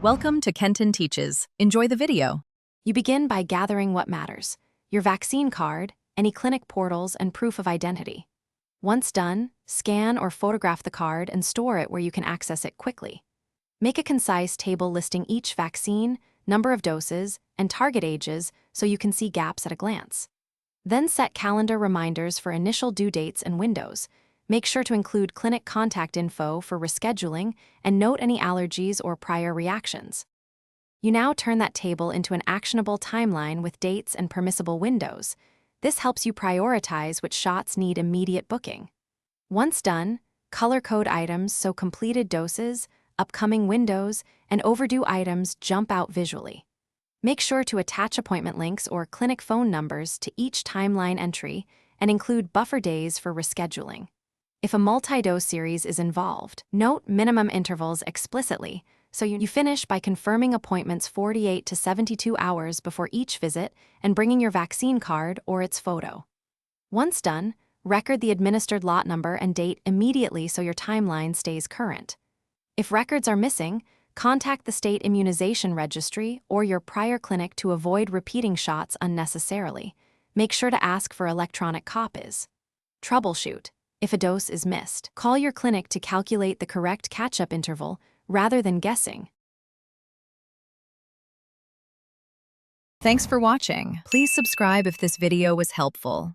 Welcome to Kenton Teaches. Enjoy the video. You begin by gathering what matters: your vaccine card, any clinic portals, and proof of identity. Once done, scan or photograph the card and store it where you can access it quickly. Make a concise table listing each vaccine, number of doses, and target ages so you can see gaps at a glance. Then set calendar reminders for initial due dates and windows. Make sure to include clinic contact info for rescheduling and note any allergies or prior reactions. You now turn that table into an actionable timeline with dates and permissible windows. This helps you prioritize which shots need immediate booking. Once done, color code items so completed doses, upcoming windows, and overdue items jump out visually. Make sure to attach appointment links or clinic phone numbers to each timeline entry and include buffer days for rescheduling. If a multi-dose series is involved, note minimum intervals explicitly so you finish by confirming appointments 48 to 72 hours before each visit and bringing your vaccine card or its photo. Once done, record the administered lot number and date immediately so your timeline stays current. If records are missing, contact the state immunization registry or your prior clinic to avoid repeating shots unnecessarily. Make sure to ask for electronic copies. Troubleshoot. If a dose is missed, call your clinic to calculate the correct catch-up interval rather than guessing. Thanks for watching. Please subscribe if this video was helpful.